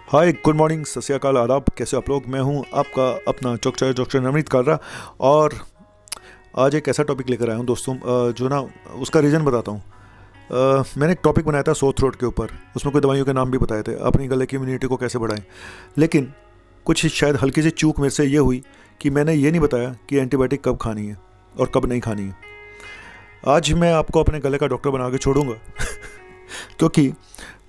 हाय, good morning, सत श्री अकाल, आदाब। कैसे हो आप लोग? मैं हूं आपका अपना चौक डॉक्टर नवनीत कालरा। और आज एक ऐसा टॉपिक लेकर आया हूं दोस्तों, जो ना उसका रीज़न बताता हूं। मैंने एक टॉपिक बनाया था सोर थ्रोट के ऊपर। उसमें कोई दवाइयों के नाम भी बताए थे, अपनी गले की इम्यूनिटी को कैसे बढ़ाएं। लेकिन कुछ शायद हल्की सी चूक मेरे से ये हुई कि मैंने ये नहीं बताया कि एंटीबायोटिक कब खानी है और कब नहीं खानी है। आज मैं आपको अपने गले का डॉक्टर बना के छोड़ूंगा क्योंकि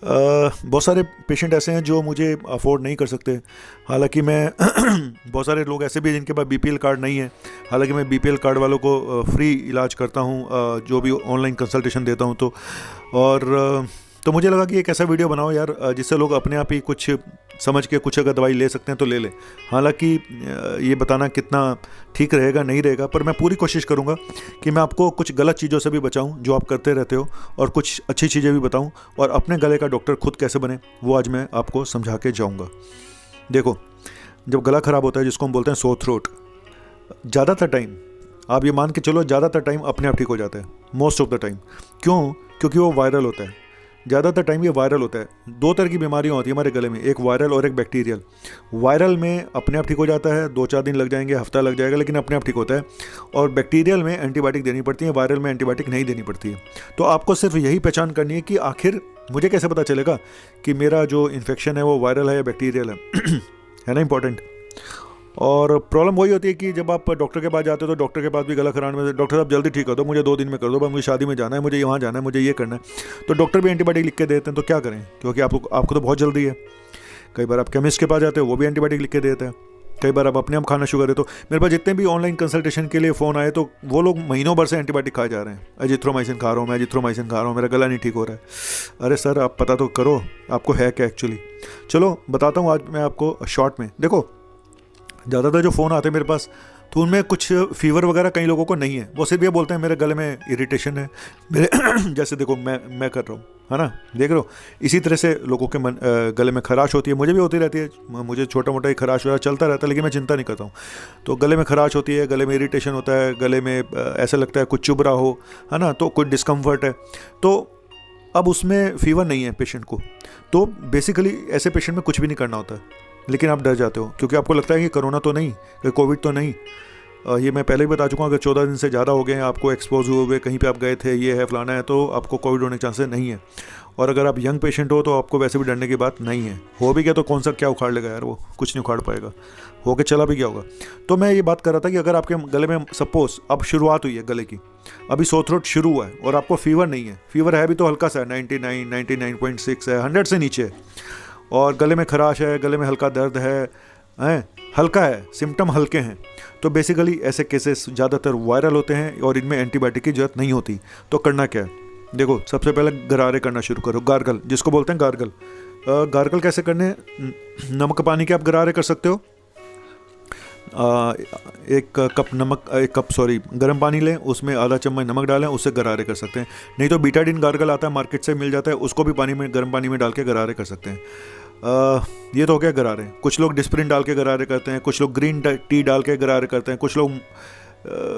बहुत सारे पेशेंट ऐसे हैं जो मुझे अफोर्ड नहीं कर सकते। हालांकि मैं बहुत सारे लोग ऐसे भी हैं जिनके पास बीपीएल कार्ड नहीं है। हालांकि मैं बीपीएल कार्ड वालों को फ्री इलाज करता हूं, जो भी ऑनलाइन कंसल्टेशन देता हूं। तो मुझे लगा कि एक ऐसा वीडियो बनाओ यार, जिससे लोग अपने आप ही कुछ समझ के कुछ अगर दवाई ले सकते हैं तो ले लें। हालांकि ये बताना कितना ठीक रहेगा नहीं रहेगा, पर मैं पूरी कोशिश करूंगा कि मैं आपको कुछ गलत चीज़ों से भी बचाऊं जो आप करते रहते हो, और कुछ अच्छी चीज़ें भी बताऊं। और अपने गले का डॉक्टर खुद कैसे बने वो आज मैं आपको समझा के जाऊँगा। देखो, जब गला ख़राब होता है, जिसको हम बोलते हैं सोर थ्रोट, ज़्यादातर टाइम आप ये मान के चलो, ज़्यादातर टाइम अपने आप ठीक हो जाता है। Most of the time. क्यों? क्योंकि वो वायरल होता है। ज़्यादातर टाइम ये वायरल होता है। दो तरह की बीमारियां होती है हमारे गले में, एक वायरल और एक बैक्टीरियल। वायरल में अपने आप ठीक हो जाता है, 2-4 दिन लग जाएंगे, हफ्ता लग जाएगा, लेकिन अपने आप ठीक होता है। और बैक्टीरियल में एंटीबायोटिक देनी पड़ती है, वायरल में एंटीबायोटिक नहीं देनी पड़ती है। तो आपको सिर्फ यही पहचान करनी है कि आखिर मुझे कैसे पता चलेगा कि मेरा जो इन्फेक्शन है वो वायरल है या बैक्टीरियल है। है ना इंपॉर्टेंट। और प्रॉब्लम वही होती है कि जब आप डॉक्टर के पास जाते हो तो डॉक्टर के पास भी गला खराब में, डॉक्टर साहब जल्दी ठीक कर दो, मुझे 2 दिन में कर दो, बस मुझे शादी में जाना है, मुझे यहाँ जाना है, मुझे ये करना है। तो डॉक्टर भी एंटीबायोटिक लिख के देते हैं। तो क्या करें, क्योंकि आपको तो बहुत जल्दी है। कई बार आप केमिस्ट के पास जाते हो, वो भी एंटीबायोटिक लिख के देते हैं। कई बार आप अपने आप खाना शुरू करें। तो मेरे पास जितने भी ऑनलाइन कंसल्टेशन के लिए फ़ोन आए, तो वो लोग महीनों भर से एंटीबायोटिक खाए जा रहे हैं। एजिथ्रोमाइसिन खा रहा हूँ, मैं एजिथ्रोमाइसिन खा रहा हूँ, मेरा गला नहीं ठीक हो रहा है। अरे सर, आप पता तो करो आपको है क्या एक्चुअली। चलो बताता हूँ आज मैं आपको शॉर्ट में। देखो, ज़्यादातर जो फ़ोन आते हैं मेरे पास, तो उनमें कुछ फीवर वगैरह कई लोगों को नहीं है। वो सिर्फ ये बोलते हैं मेरे गले में इरिटेशन है, मेरे जैसे देखो मैं कर रहा हूँ, है ना, देख रहे हो। इसी तरह से लोगों के गले में खराश होती है, मुझे भी होती रहती है। मुझे छोटा मोटा ही खराश वगैरह चलता रहता है, लेकिन मैं चिंता नहीं करता हूँ। तो गले में खराश होती है, गले में इरिटेशन होता है, गले में ऐसा लगता है कुछ चुभ रहा हो, है ना, तो कुछ डिस्कम्फर्ट है। तो अब उसमें फीवर नहीं है पेशेंट को, तो बेसिकली ऐसे पेशेंट में कुछ भी नहीं करना होता है। लेकिन आप डर जाते हो क्योंकि आपको लगता है कि कोरोना तो नहीं, कोविड तो नहीं। ये मैं पहले ही बता चुका हूँ, अगर 14 दिन से ज़्यादा हो गए हैं, आपको एक्सपोज हुए हुए, कहीं पे आप गए थे, ये है फलाना है, तो आपको कोविड होने के चांसेस नहीं है। और अगर आप यंग पेशेंट हो तो आपको वैसे भी डरने की बात नहीं है। हो भी गया तो कौन सा क्या उखाड़ लेगा यार, वो कुछ नहीं उखाड़ पाएगा। हो के चला भी गया होगा। तो मैं ये बात कर रहा था कि अगर आपके गले में सपोज अब शुरुआत हुई है गले की, अभी सोर थ्रोट शुरू हुआ है और आपको फीवर नहीं है, फीवर है भी तो हल्का सा है, 99, 99.6 है, 100 से नीचे है, और गले में खराश है, गले में हल्का दर्द है, हल्का है, सिम्टम हल्के हैं, तो बेसिकली ऐसे केसेस ज़्यादातर वायरल होते हैं और इनमें एंटीबायोटिक की जरूरत नहीं होती। तो करना क्या है? देखो, सबसे पहले गरारे करना शुरू करो, गार्गल जिसको बोलते हैं गार्गल। गार्गल कैसे करने? नमक पानी के आप गरारे कर सकते हो। एक कप गर्म पानी लें, उसमें आधा चम्मच नमक डालें, उससे गरारे कर सकते हैं। नहीं तो बीटाडिन गार्गल आता है, मार्केट से मिल जाता है, उसको भी गर्म पानी में डाल के गरारे कर सकते हैं। ये तो हो गया गरारे। कुछ लोग डिस्प्रिन डाल के गरारे करते हैं, कुछ लोग ग्रीन टी डाल के गरारे करते हैं, कुछ लोग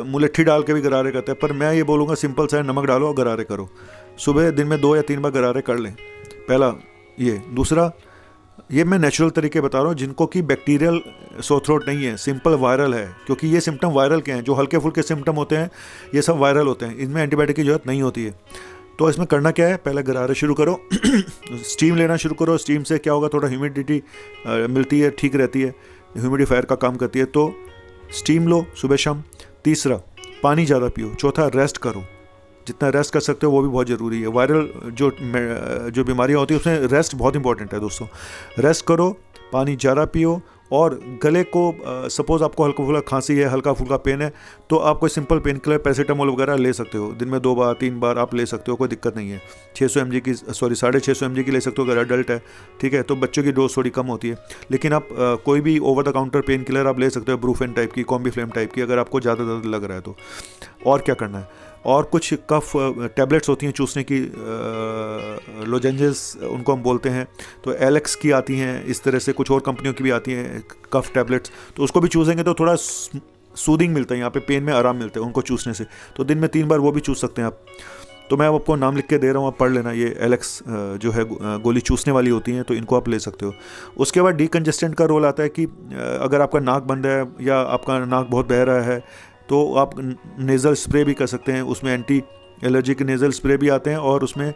मुलट्ठी डाल के भी गरारे करते हैं। पर मैं ये बोलूँगा सिंपल सा है, नमक डालो और गरारे करो। सुबह दिन में 2 या 3 बार गरारे कर लें। पहला ये। दूसरा, ये मैं नेचुरल तरीके बता रहा हूँ, जिनको कि बैक्टीरियल सोर थ्रोट नहीं है, सिंपल वायरल है। क्योंकि ये सिम्टम वायरल के हैं, जो हल्के फुल्के सिम्टम होते हैं ये सब वायरल होते हैं, इनमें एंटीबायोटिक की जरूरत नहीं होती है। तो इसमें करना क्या है? पहले गरारे शुरू करो। स्टीम लेना शुरू करो। स्टीम से क्या होगा, थोड़ा ह्यूमिडिटी मिलती है, ठीक रहती है, ह्यूमिडिफायर का काम करती है। तो स्टीम लो सुबह शाम। तीसरा, पानी ज़्यादा पियो। चौथा, रेस्ट करो, जितना रेस्ट कर सकते हो वो भी बहुत ज़रूरी है। वायरल जो बीमारियाँ होती है उसमें रेस्ट बहुत इंपॉर्टेंट है दोस्तों। रेस्ट करो, पानी ज़्यादा पियो, और गले को सपोज़ आपको हल्का फुल्का खांसी है, हल्का फुल्का पेन है, तो आप कोई सिंपल पेन किलर पैरासीटामोल वगैरह ले सकते हो। दिन में 2 बार 3 बार आप ले सकते हो, कोई दिक्कत नहीं है। 600 mg की 650 mg की ले सकते हो अगर एडल्ट है, ठीक है। तो बच्चों की डोज थोड़ी कम होती है। लेकिन आप कोई भी over the counter pain killer आप ले सकते हो, ब्रूफेन टाइप की, कॉम्बीफ्लेम टाइप की, अगर आपको ज़्यादा दर्द लग रहा है तो। और क्या करना है? और कुछ कफ टैबलेट्स होती हैं चूसने की, लोजेंजेस उनको हम बोलते हैं। तो एलेक्स की आती हैं, इस तरह से कुछ और कंपनियों की भी आती हैं कफ टैबलेट्स। तो उसको भी चूसेंगे तो थोड़ा सूदिंग मिलता है, यहाँ पे पेन में आराम मिलता है उनको चूसने से। तो दिन में 3 बार वो भी चूस सकते हैं आप। तो मैं अब आपको नाम लिख के दे रहा हूँ, आप पढ़ लेना। ये एलेक्स जो है गोली चूसने वाली होती हैं, तो इनको आप ले सकते हो। उसके बाद डीकंजेस्टेंट का रोल आता है कि अगर आपका नाक बंद है या आपका नाक बहुत बह रहा है तो आप नेज़ल स्प्रे भी कर सकते हैं। उसमें एंटी एलर्जिक नेज़ल स्प्रे भी आते हैं और उसमें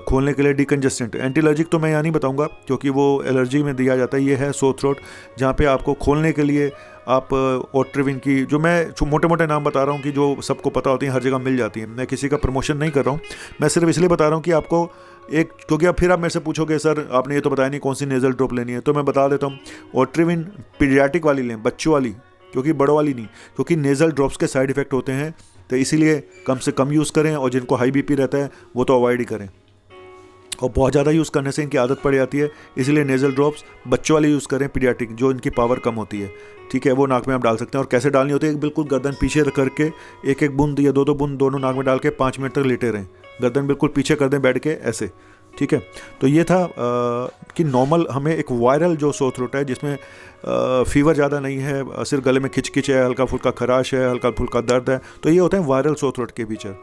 खोलने के लिए डीकंजेस्टेंट। एंटी एलर्जिक तो मैं यहाँ नहीं बताऊँगा क्योंकि वो एलर्जी में दिया जाता है। ये है सोर थ्रोट, जहाँ पे आपको खोलने के लिए आप ओट्रिविन की, जो मैं मोटे मोटे नाम बता रहा हूँ कि जो सबको पता होती है, हर जगह मिल जाती है। मैं किसी का प्रमोशन नहीं कर रहा हूँ, मैं सिर्फ इसलिए बता रहा हूँ कि आपको एक, क्योंकि अब फिर आप मेरे से पूछोगे सर आपने ये तो बताया नहीं कौन सी नेज़ल ड्रॉप लेनी है, तो मैं बता देता हूँ। ओट्रिविन पीडियाट्रिक वाली लें, बच्चों वाली, क्योंकि बड़ों वाली नहीं, क्योंकि नेज़ल ड्रॉप्स के साइड इफ़ेक्ट होते हैं। तो इसीलिए कम से कम यूज़ करें, और जिनको हाई बीपी रहता है वो तो अवॉइड ही करें। और बहुत ज़्यादा यूज़ करने से इनकी आदत पड़ जाती है, इसलिए नेज़ल ड्रॉप्स बच्चों वाले यूज़ करें, पीडियाट्रिक, जो इनकी पावर कम होती है। ठीक है, वो नाक में आप डाल सकते हैं। और कैसे डालनी होती है, बिल्कुल गर्दन पीछे रख करके एक एक बूंद या दो बूंद दोनों नाक में डाल के 5 मिनट तक लेटे रहें, गर्दन बिल्कुल पीछे कर दें बैठ के ऐसे। ठीक है, तो ये था कि नॉर्मल हमें एक वायरल जो सोर थ्रोट है जिसमें फीवर ज़्यादा नहीं है, सिर्फ गले में खिचखिच है, हल्का फुल्का खराश है, हल्का फुल्का दर्द है, तो ये होते हैं वायरल सोर थ्रोट के फीचर।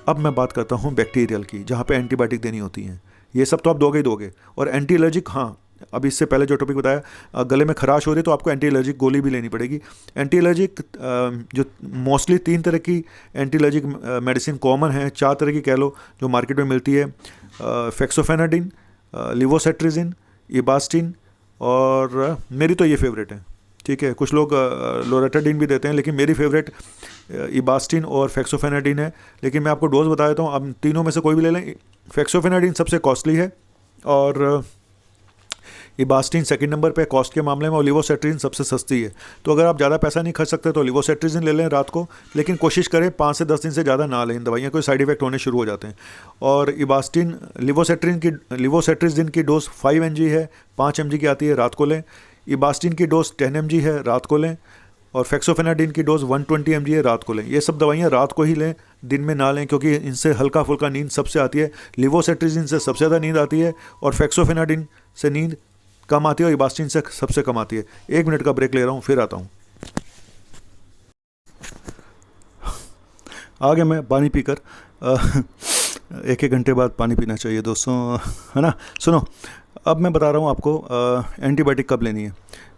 अब मैं बात करता हूँ बैक्टीरियल की, जहाँ पे एंटीबायोटिक देनी होती हैं। ये सब तो आप दोगे ही दोगे। और एंटी एलर्जिक, हाँ, अभी इससे पहले जो टॉपिक बताया, गले में खराश हो रही है तो आपको एंटी एलर्जिक गोली भी लेनी पड़ेगी। एंटी एलर्जिक जो मोस्टली 3 तरह की एंटी एलर्जिक मेडिसिन कॉमन है, 4 तरह की कह लो, जो मार्केट में मिलती है। फेक्सोफेनाडिन, लिवोसेट्रिजिन, इबास्टिन, और मेरी तो ये फेवरेट है। ठीक है, कुछ लोग लोरेटाडिन भी देते हैं, लेकिन मेरी फेवरेट इबास्टिन और फेक्सोफेनाडिन है। लेकिन मैं आपको डोज बता देता हूँ, अब तीनों में से कोई भी ले लें। फेक्सोफेनाडिन सबसे कॉस्टली है और इबास्टिन सेकंड नंबर पे कॉस्ट के मामले में, और लिवोसेट्रिजिन सबसे सस्ती है। तो अगर आप ज़्यादा पैसा नहीं खर्च सकते तो लिवोसेट्रिजिन ले लें रात को, लेकिन कोशिश करें 5 से 10 दिन से ज़्यादा ना लें दवाइयाँ, कोई साइड इफेक्ट होने शुरू हो जाते हैं। और इबास्टिन लिवोसेट्रिजिन की डोज 5 mg है, 5 mg की आती है, रात को लें। इबास्टिन की डोज 10 mg है, रात को लें। और फेक्सोफेनाडिन की डोज 120 mg है, रात को लें। ये सब दवाइयाँ रात को ही लें, दिन में ना लें, क्योंकि इनसे हल्का फुल्का नींद सबसे आती है। लिवोसेट्रिजिन से सबसे ज़्यादा नींद आती है, और फेक्सोफेनाडिन से नींद कम आती है, और इबास्टिन से सबसे कम आती है। 1 मिनट का ब्रेक ले रहा हूँ, फिर आता हूँ। आ गया मैं पानी पीकर। 1-1 घंटे बाद पानी पीना चाहिए दोस्तों, है ना। सुनो, अब मैं बता रहा हूँ आपको एंटीबायोटिक कब लेनी है।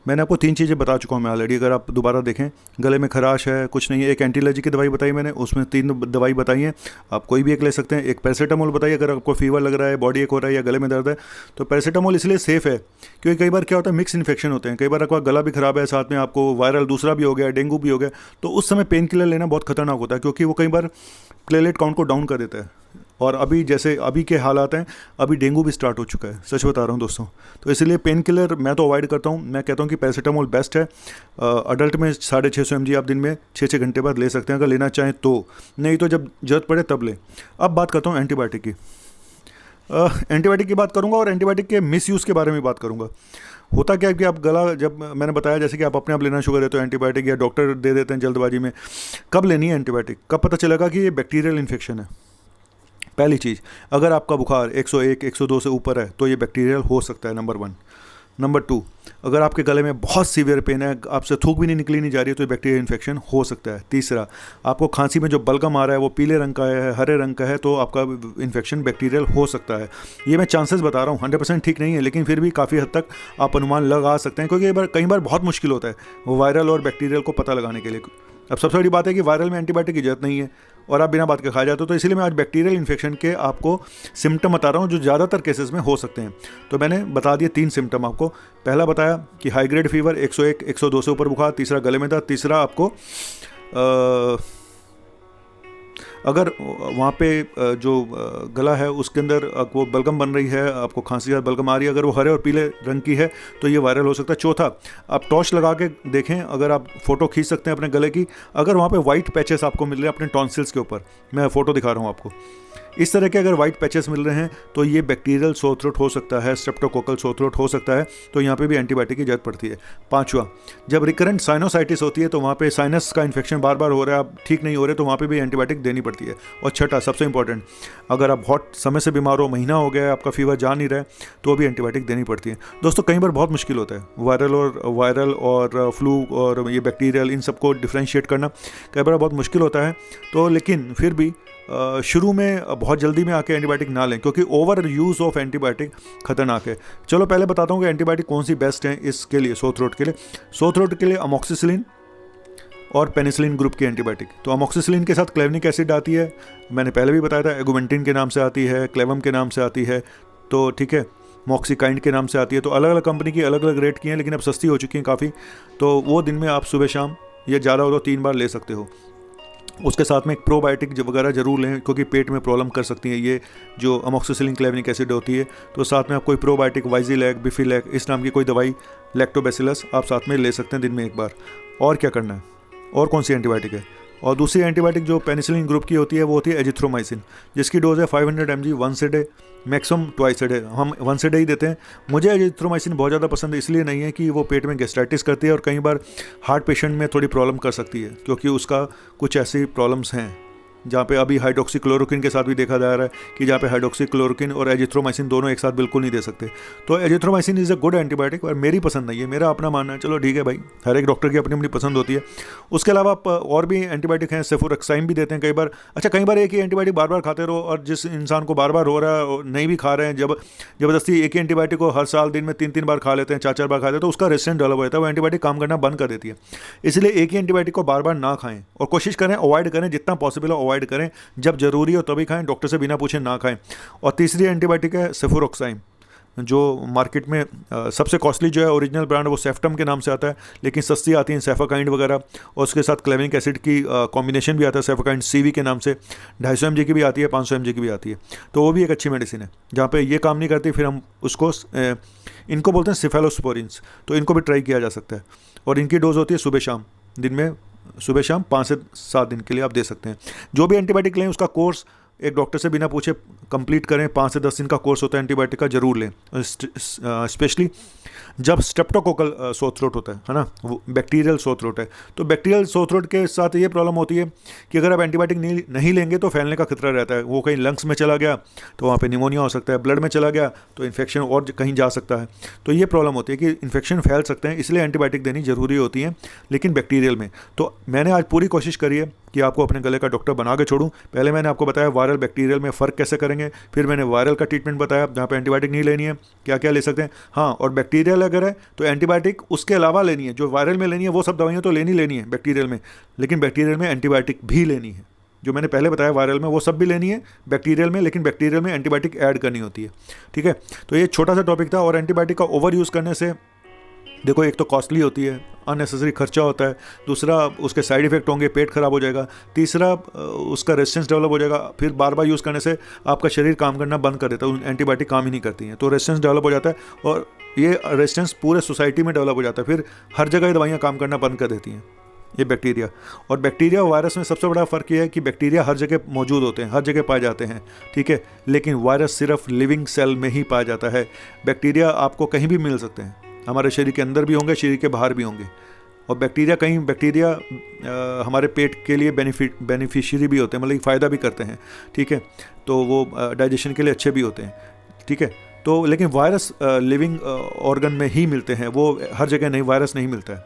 मैंने आपको 3 चीज़ें बता चुका हूँ मैं ऑलरेडी, अगर आप दोबारा देखें। गले में खराश है, कुछ नहीं है, एक एंटी एलर्जी की दवाई बताई मैंने, उसमें 3 दवाई बताई हैं, आप कोई भी एक ले सकते हैं। एक पैरासीटामोल बताइए, अगर आपको फीवर लग रहा है, बॉडी एक हो रहा है या गले में दर्द है, तो पैरासीटामोल इसलिए सेफ़ है क्योंकि कई बार क्या होता है, मिक्स इन्फेक्शन होते हैं। कई बार आपका गला भी ख़राब है, साथ में आपको वायरल दूसरा भी हो गया, डेंगू भी हो गया, तो उस समय पेन किलर लेना बहुत खतरनाक होता है, क्योंकि वो कई बार प्लेटलेट काउंट को डाउन कर देता है। और अभी जैसे अभी के हालात हैं, अभी डेंगू भी स्टार्ट हो चुका है, सच बता रहा हूँ दोस्तों। तो इसलिए पेन किलर मैं तो अवॉइड करता हूँ। मैं कहता हूँ कि पैरासीटामोल बेस्ट है। अडल्ट में 650 mg आप दिन में 6-6 घंटे बाद ले सकते हैं, अगर लेना चाहें तो, नहीं तो जब जरूरत पड़े तब लें। अब बात करता हूँ एंटीबायोटिक की। एंटीबायोटिक की बात करूँगा और एंटीबायोटिक के मिसयूज़ के बारे में बात करूँगा। होता क्या है कि आप गला, जब मैंने बताया जैसे कि आप अपने आप लेना शुरू कर देते हो एंटीबायोटिक, या डॉक्टर दे देते हैं जल्दबाजी में। कब लेनी है एंटीबायोटिक, कब पता चलेगा कि ये बैक्टीरियल इन्फेक्शन है? पहली चीज़, अगर आपका बुखार 101, 102 से ऊपर है तो ये बैक्टीरियल हो सकता है, नंबर 1। नंबर 2, अगर आपके गले में बहुत सीवियर पेन है, आपसे थूक भी नहीं निकली नहीं जा रही है, तो बैक्टीरियल इन्फेक्शन हो सकता है। तीसरा, आपको खांसी में जो बलगम आ रहा है वो पीले रंग का है, हरे रंग का है, तो आपका इन्फेक्शन बैक्टीरियल हो सकता है। ये मैं चांसेस बता रहा हूँ, 100% ठीक नहीं है, लेकिन फिर भी काफ़ी हद तक आप अनुमान लगा सकते हैं, क्योंकि कई बार बहुत मुश्किल होता है वो वायरल और बैक्टीरियल को पता लगाने के लिए। अब सबसे बड़ी बात है कि वायरल में एंटीबायोटिक की जरूरत नहीं है और आप बिना बात के खा जाते हो, तो इसलिए मैं आज बैक्टीरियल इन्फेक्शन के आपको सिम्टम बता रहा हूँ जो ज़्यादातर केसेस में हो सकते हैं। तो मैंने बता दिए 3 सिम्टम आपको। पहला बताया कि हाई ग्रेड फीवर, 101, 102 से ऊपर बुखार। तीसरा, गले में दर्द। तीसरा, आपको अगर वहाँ पे जो गला है उसके अंदर वो बलगम बन रही है, आपको खांसी या बलगम आ रही है, अगर वो हरे और पीले रंग की है तो ये वायरल हो सकता है। चौथा, आप टॉर्च लगा के देखें, अगर आप फ़ोटो खींच सकते हैं अपने गले की, अगर वहाँ पे वाइट पैचेस आपको मिल रहे हैं अपने टॉन्सिल्स के ऊपर, मैं फ़ोटो दिखा रहा हूँ आपको, इस तरह के अगर वाइट पैचेस मिल रहे हैं तो ये बैक्टीरियल सोर थ्रोट हो सकता है, स्ट्रेप्टोकोकल सोर थ्रोट हो सकता है, तो यहाँ पे भी एंटीबायोटिक की जरूरत पड़ती है। 5वां, जब रिकरेंट साइनोसाइटिस होती है तो वहाँ पे साइनस का इन्फेक्शन बार बार हो रहा है, आप ठीक नहीं हो रहे, तो वहाँ पे भी एंटीबायोटिक देनी पड़ती है। और 6ठा, सबसे इंपॉर्टेंट, अगर आप बहुत समय से बीमार हो, महीना हो गया है, आपका फीवर जा नहीं रहा है, तो भी एंटीबायोटिक देनी पड़ती है। दोस्तों, कई बार बहुत मुश्किल होता है वायरल और फ्लू और ये बैक्टीरियल, इन सबको डिफ्रेंशिएट करना कई बार बहुत मुश्किल होता है, तो लेकिन फिर भी शुरू में बहुत जल्दी में आके एंटीबायोटिक ना लें, क्योंकि ओवर यूज़ ऑफ एंटीबायोटिक खतरनाक है। चलो पहले बताता हूँ कि एंटीबायोटिक कौन सी बेस्ट है इसके लिए, सोर थ्रोट के लिए। सोर थ्रोट के लिए अमोक्सिसिलिन और पेनिसिलिन ग्रुप की एंटीबायोटिक। तो अमोक्सिसिलिन के साथ क्लेवनिक एसिड आती है, मैंने पहले भी बताया था, एगुमेंटिन के नाम से आती है, क्लेवम के नाम से आती है, तो ठीक है, मॉक्सिकाइंड के नाम से आती है। तो अलग अलग कंपनी की अलग अलग रेट की हैं, लेकिन अब सस्ती हो चुकी हैं काफ़ी। तो वो दिन में आप सुबह शाम या ज़्यादा हो तो 3 बार ले सकते हो। उसके साथ में एक प्रोबायोटिक वगैरह जरूर लें, क्योंकि पेट में प्रॉब्लम कर सकती है ये जो अमोक्सिसिलिन क्लेवनिक एसिड होती है। तो साथ में आप कोई प्रोबायोटिक वाइजीलैक, बिफिलैक इस नाम की कोई दवाई, लैक्टोबैसिलस आप साथ में ले सकते हैं दिन में एक बार। और क्या करना है, और कौन सी एंटीबायोटिक है? और दूसरी एंटीबायोटिक जो पेनिसिलिन ग्रुप की होती है वो होती है एजिथ्रोमाइसिन, जिसकी डोज है 500 mg once a day, maximum twice a day. हम वंस ए डे ही देते हैं। मुझे एजिथ्रोमाइसिन बहुत ज़्यादा पसंद इसलिए नहीं है कि वो पेट में गैस्ट्राइटिस करती है और कई बार हार्ट पेशेंट में थोड़ी प्रॉब्लम कर सकती है, क्योंकि उसका कुछ ऐसी प्रॉब्लम्स हैं जहाँ पे अभी हाइड्रोक्सीक्लोरोक्विन के साथ भी देखा जा रहा है कि जहाँ पे हाइड्रोक्सीक्लोरोक्विन और एजिथ्रोमाइसिन दोनों एक साथ बिल्कुल नहीं दे सकते। तो azithromycin is a good antibiotic, और मेरी पसंद नहीं है, मेरा अपना मानना है। चलो ठीक है भाई, हर एक डॉक्टर की अपनी अपनी पसंद होती है। उसके अलावा आप और भी एंटीबायोटिक हैं, सेफुरोक्साइन भी देते हैं कई बार। अच्छा, कई बार एक ही एंटीबायोटिक बार बार खाते रहो, और जिस इंसान को बार बार हो रहा है, नहीं भी खा रहे हैं, जब जबरदस्ती एक ही एंटीबायोटिक को हर साल दिन में 3-3 बार खा लेते हैं, 4-4 बार खाते हैं, तो उसका रेजिस्टेंस डेवलप हो जाता है, वो एंटीबायोटिक काम करना बंद कर देती है। इसलिए एक ही एंटीबायोटिक को बार बार ना खाएं, और कोशिश करें अवॉइड करें, जितना पॉसिबल है अवॉइड करें। जब जरूरी हो तभी खाएं, डॉक्टर से बिना पूछे ना खाएं। और तीसरी एंटीबायोटिक है सेफुरोक्साइन, जो मार्केट में सबसे कॉस्टली जो है ओरिजिनल ब्रांड वो सेफ्टम के नाम से आता है, लेकिन सस्ती आती हैं सेफाकाइंड वगैरह, और उसके साथ क्लेवनिक एसिड की कॉम्बिनेशन भी आता है सेफाकाइंड सीवी के नाम से। 250 mg की भी आती है, 500 mg की भी आती है। तो वो भी एक अच्छी मेडिसिन है। जहाँ पे ये काम नहीं करती फिर हम उसको इनको बोलते हैं सिफेलोस्पोरिन्स, तो इनको भी ट्राई किया जा सकता है। और इनकी डोज होती है सुबह शाम, दिन में सुबह शाम 5 से 7 दिन के लिए आप दे सकते हैं। जो भी एंटीबायोटिक लें उसका कोर्स एक डॉक्टर से बिना पूछे कंप्लीट करें। 5 से 10 दिन का कोर्स होता है एंटीबायोटिक का, जरूर लें, स्पेशली जब स्ट्रेप्टोकोकल सोर थ्रोट होता है ना, वो बैक्टीरियल सोर थ्रोट है। तो बैक्टीरियल सोर थ्रोट के साथ ये प्रॉब्लम होती है कि अगर आप एंटीबायोटिक नहीं लेंगे तो फैलने का खतरा रहता है। वो कहीं लंग्स में चला गया तो वहाँ पे निमोनिया हो सकता है, ब्लड में चला गया तो इन्फेक्शन और कहीं जा सकता है। तो ये प्रॉब्लम होती है कि इन्फेक्शन फैल सकते हैं, इसलिए एंटीबायोटिक देनी जरूरी होती है, लेकिन बैक्टीरियल में। तो मैंने आज पूरी कोशिश करी है कि आपको अपने गले का डॉक्टर बना के छोड़ूं। पहले मैंने आपको बताया वायरल बैक्टीरियल में फ़र्क कैसे करेंगे, फिर मैंने वायरल का ट्रीटमेंट बताया जहाँ पे एंटीबायोटिक नहीं लेनी है, क्या क्या ले सकते हैं। हाँ, और बैक्टीरियल अगर है तो एंटीबायोटिक उसके अलावा लेनी है। जो वायरल में लेनी है वो सब दवाइयाँ तो लेनी है बैक्टीरियल में, लेकिन बैक्टीरियल में एंटीबायोटिक भी लेनी है। जो मैंने पहले बताया वायरल में वो सब भी लेनी है बैक्टीरियल में, लेकिन बैक्टीरियल में एंटीबायोटिक ऐड करनी होती है। ठीक है, तो ये छोटा सा टॉपिक था। और एंटीबायोटिक का ओवर यूज़ करने से देखो, एक तो कॉस्टली होती है, अननेसेसरी खर्चा होता है, दूसरा उसके साइड इफेक्ट होंगे, पेट खराब हो जाएगा, तीसरा उसका रेजिस्टेंस डेवलप हो जाएगा। फिर बार बार यूज़ करने से आपका शरीर काम करना बंद कर देता है, एंटीबायोटिक काम ही नहीं करती हैं, तो रेजिस्टेंस डेवलप हो जाता है, और ये रेजिस्टेंस पूरे सोसाइटी में डेवलप हो जाता है। फिर हर जगह ये दवाइयाँ काम करना बंद कर देती हैं, ये बैक्टीरिया। और बैक्टीरिया और वायरस में सबसे बड़ा फ़र्क ये है कि बैक्टीरिया हर जगह मौजूद होते हैं, हर जगह पाए जाते हैं, ठीक है, लेकिन वायरस सिर्फ लिविंग सेल में ही पाया जाता है। बैक्टीरिया आपको कहीं भी मिल सकते हैं, हमारे शरीर के अंदर भी होंगे, शरीर के बाहर भी होंगे। और बैक्टीरिया हमारे पेट के लिए बेनिफिशियरी भी होते हैं, मतलब फ़ायदा भी करते हैं, ठीक है, तो वो डाइजेशन के लिए अच्छे भी होते हैं, ठीक है। तो लेकिन वायरस लिविंग ऑर्गन में ही मिलते हैं, वो हर जगह नहीं, वायरस नहीं मिलता है,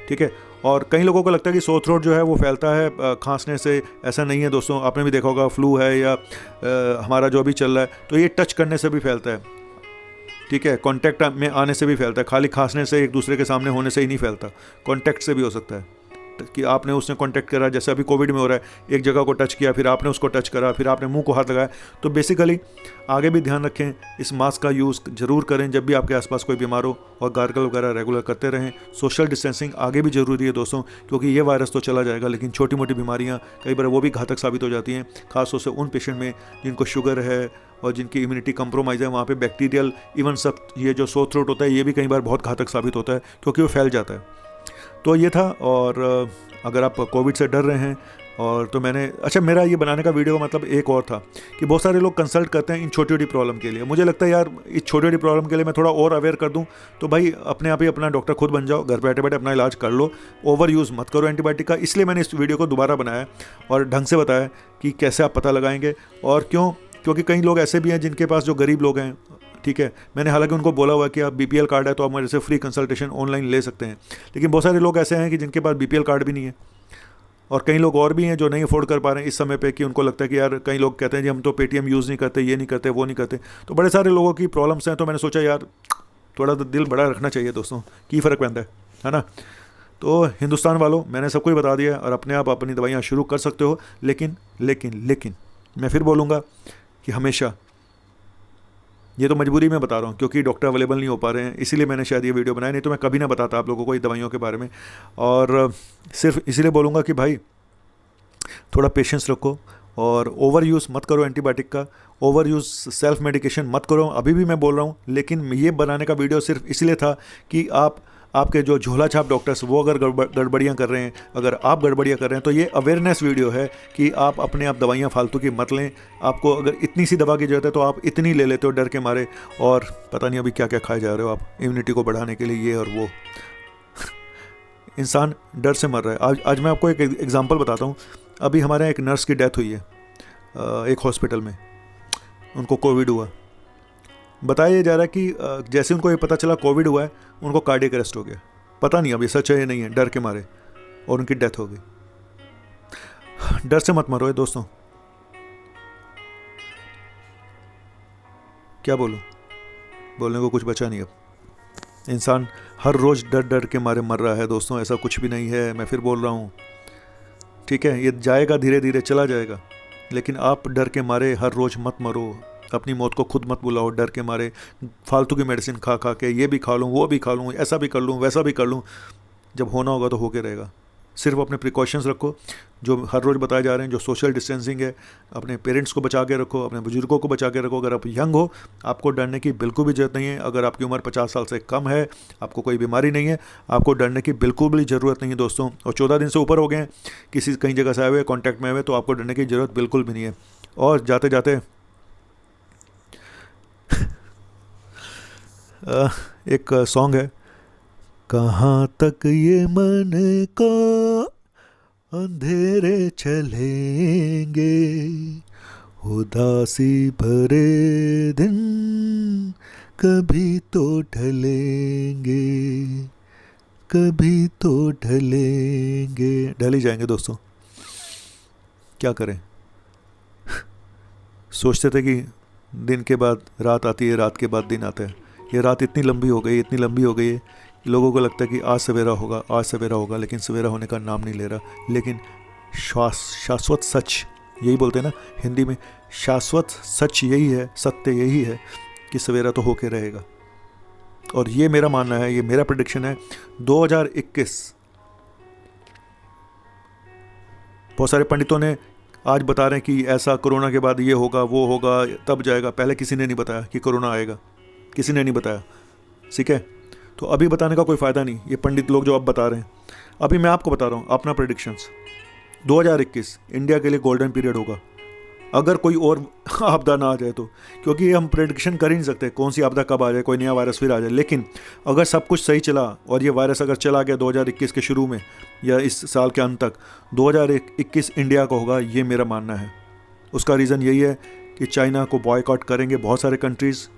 ठीक है। और कई लोगों को लगता है कि सोर थ्रोट जो है वो फैलता है खांसने से, ऐसा नहीं है दोस्तों। आपने भी देखा होगा फ्लू है या हमारा जो अभी चल रहा है, तो ये टच करने से भी फैलता है, ठीक है, कांटेक्ट में आने से भी फैलता है। खाली खांसने से, एक दूसरे के सामने होने से ही नहीं फैलता, कांटेक्ट से भी हो सकता है कि आपने उसने कांटेक्ट करा, जैसे अभी कोविड में हो रहा है, एक जगह को टच किया, फिर आपने उसको टच करा, फिर आपने मुंह को हाथ लगाया। तो बेसिकली आगे भी ध्यान रखें, इस मास्क का यूज़ जरूर करें जब भी आपके आसपास कोई बीमार हो, और गार्गल वगैरह रेगुलर करते रहें। सोशल डिस्टेंसिंग आगे भी ज़रूरी है दोस्तों, क्योंकि ये वायरस तो चला जाएगा, लेकिन छोटी मोटी बीमारियाँ कई बार वो भी घातक साबित हो जाती हैं, खासतौर से उन पेशेंट में जिनको शुगर है और जिनकी इम्यूनिटी कंप्रोमाइज़ है। वहाँ पे बैक्टीरियल इवन सब ये जो सोर थ्रोट होता है, ये भी कई बार बहुत घातक साबित होता है, क्योंकि वो फैल जाता है। तो ये था। और अगर आप कोविड से डर रहे हैं, और तो मैंने मेरा ये बनाने का वीडियो का मतलब एक और था कि बहुत सारे लोग कंसल्ट करते हैं इन छोटी छोटी प्रॉब्लम के लिए। मुझे लगता है यार, इस छोटी छोटी प्रॉब्लम के लिए मैं थोड़ा और अवेयर कर दूं, तो भाई अपने आप ही अपना डॉक्टर खुद बन जाओ, घर बैठे बैठे अपना इलाज कर लो, ओवर यूज़ मत करो एंटीबायोटिक का। इसलिए मैंने इस वीडियो को दोबारा बनाया और ढंग से बताया कि कैसे आप पता लगाएंगे और क्यों, क्योंकि कई लोग ऐसे भी हैं जिनके पास, जो गरीब लोग हैं, ठीक है, मैंने हालांकि उनको बोला हुआ कि आप बीपीएल कार्ड है तो आप मेरे से फ्री कंसल्टेशन ऑनलाइन ले सकते हैं, लेकिन बहुत सारे लोग ऐसे हैं कि जिनके पास बीपीएल कार्ड भी नहीं है, और कई लोग और भी हैं जो नहीं अफोर्ड कर पा रहे हैं इस समय पे, कि उनको लगता है कि यार, कई लोग कहते हैं जी हम तो पेटीएम यूज़ नहीं करते, ये नहीं करते, वो नहीं करते। तो बड़े सारे लोगों की प्रॉब्लम्स हैं, तो मैंने सोचा यार थोड़ा तो दिल बड़ा रखना चाहिए दोस्तों, की फ़र्क पैंदा है ना। तो हिंदुस्तान वालों, मैंने सब कुछ बता दिया और अपने आप अपनी दवाइयाँ शुरू कर सकते हो। लेकिन लेकिन लेकिन मैं फिर बोलूँगा कि हमेशा, ये तो मजबूरी में बता रहा हूँ क्योंकि डॉक्टर अवेलेबल नहीं हो पा रहे हैं, इसीलिए मैंने शायद ये वीडियो बनाया, नहीं तो मैं कभी ना बताता आप लोगों को ये दवाइयों के बारे में। और सिर्फ इसीलिए बोलूँगा कि भाई थोड़ा पेशेंस रखो और ओवर यूज़ मत करो एंटीबायोटिक का, ओवर यूज़ सेल्फ मेडिकेशन मत करो। अभी भी मैं बोल रहा हूँ, लेकिन ये बनाने का वीडियो सिर्फ इसलिए था कि आपके जो झोला छाप डॉक्टर्स वो अगर गड़बड़ियाँ कर रहे हैं, अगर आप गड़बड़ियाँ कर रहे हैं, तो ये अवेयरनेस वीडियो है कि आप अपने आप दवाइयाँ फालतू की मत लें। आपको अगर इतनी सी दवा की ज़रूरत है तो आप इतनी ले लेते हो डर के मारे, और पता नहीं अभी क्या क्या खाए जा रहे हो आप इम्यूनिटी को बढ़ाने के लिए, ये और वो। इंसान डर से मर रहा है। आज मैं आपको एक एग्जांपल बताता हूँ। अभी हमारे यहाँ एक नर्स की डेथ हुई है एक हॉस्पिटल में, उनको कोविड हुआ। बताया जा रहा है कि जैसे उनको ये पता चला कोविड हुआ है, उनको कार्डियक अरेस्ट हो गया। पता नहीं अभी सच है या नहीं है, डर के मारे, और उनकी डेथ हो गई। डर से मत मरो दोस्तों। क्या बोलूं, बोलने को कुछ बचा नहीं अब। इंसान हर रोज़ डर डर के मारे मर रहा है दोस्तों, ऐसा कुछ भी नहीं है। मैं फिर बोल रहा हूँ, ठीक है, ये जाएगा, धीरे धीरे चला जाएगा, लेकिन आप डर के मारे हर रोज़ मत मरो। अपनी मौत को खुद मत बुलाओ डर के मारे, फालतू की मेडिसिन खा खा के, ये भी खा लूँ, वो भी खा लूँ, ऐसा भी कर लूँ, वैसा भी कर लूँ। जब होना होगा तो होके रहेगा। सिर्फ अपने प्रिकॉशंस रखो जो हर रोज़ बताए जा रहे हैं, जो सोशल डिस्टेंसिंग है, अपने पेरेंट्स को बचा के रखो, अपने बुजुर्गों को बचा के रखो। अगर आप यंग हो, आपको डरने की बिल्कुल भी ज़रूरत नहीं है। अगर आपकी उम्र 50 साल से कम है, आपको कोई बीमारी नहीं है, आपको डरने की बिल्कुल भी ज़रूरत नहीं है दोस्तों। और 14 दिन से ऊपर हो गए हैं, किसी कहीं जगह से आए हुए, कॉन्टैक्ट में आए हुए, तो आपको डरने की ज़रूरत बिल्कुल भी नहीं है। और जाते जाते एक सॉन्ग है, कहाँ तक ये मन को अंधेरे चलेंगे, उदासी भरे दिन कभी तो ढलेंगे, कभी तो ढलेंगे। ढल ही जाएंगे दोस्तों, क्या करें। सोचते थे कि दिन के बाद रात आती है, रात के बाद दिन आता है। ये रात इतनी लंबी हो गई, इतनी लंबी हो गई है, लोगों को लगता है कि आज सवेरा होगा, आज सवेरा होगा, लेकिन सवेरा होने का नाम नहीं ले रहा। लेकिन शाश्वत सच, यही बोलते हैं ना हिंदी में, शाश्वत सच यही है, सत्य यही है कि सवेरा तो होके रहेगा। और ये मेरा मानना है, ये मेरा प्रेडिक्शन है। 2021, बहुत सारे पंडितों ने आज बता रहे हैं कि ऐसा कोरोना के बाद ये होगा, वो होगा, तब जाएगा। पहले किसी ने नहीं बताया कि कोरोना आएगा, किसी ने नहीं बताया, ठीक है। तो अभी बताने का कोई फ़ायदा नहीं, ये पंडित लोग जो अब बता रहे हैं। अभी मैं आपको बता रहा हूँ अपना प्रेडिक्शंस। 2021 इंडिया के लिए गोल्डन पीरियड होगा, अगर कोई और आपदा ना आ जाए तो, क्योंकि हम प्रेडिक्शन कर ही नहीं सकते कौन सी आपदा कब आ जाए, कोई नया वायरस फिर आ जाए। लेकिन अगर सब कुछ सही चला और ये वायरस अगर चला गया 2021 के शुरू में या इस साल के अंत तक, 2021 इंडिया का होगा, ये मेरा मानना है। उसका रीज़न यही है कि चाइना को बॉयकॉट करेंगे बहुत सारे कंट्रीज़,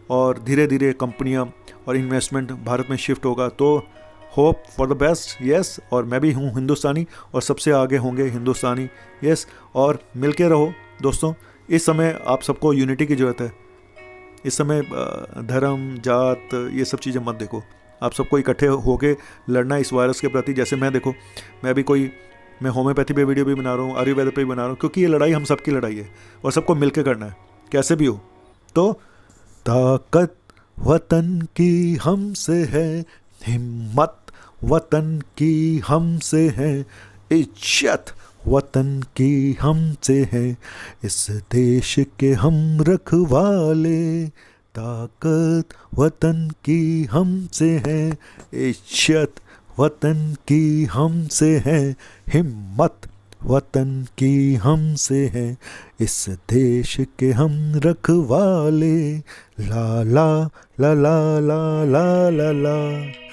और धीरे धीरे कंपनियां और इन्वेस्टमेंट भारत में शिफ्ट होगा। तो hope for the best, yes. और मैं भी हूँ हिंदुस्तानी, और सबसे आगे होंगे हिंदुस्तानी, यस। और मिल के रहो दोस्तों। इस समय आप सबको यूनिटी की ज़रूरत है। इस समय धर्म, जात, ये सब चीज़ें मत देखो। आप सबको इकट्ठे होके लड़ना इस वायरस के प्रति। जैसे मैं देखो, मैं होम्योपैथी पे वीडियो भी बना रहा हूँ, आयुर्वेद पे भी बना रहा हूँ, क्योंकि ये लड़ाई हम सबकी लड़ाई है और सबको मिल के करना है, कैसे भी हो। तो ताकत वतन की हमसे है, हिम्मत वतन की हमसे है, इज्जत वतन की हमसे है, इस देश के हम रखवाले। ताकत वतन की हमसे है, इज्जत वतन की हमसे है, हिम्मत वतन की हमसे है, इस देश के हम रखवाले। ला ला ला ला ला ला ला ला।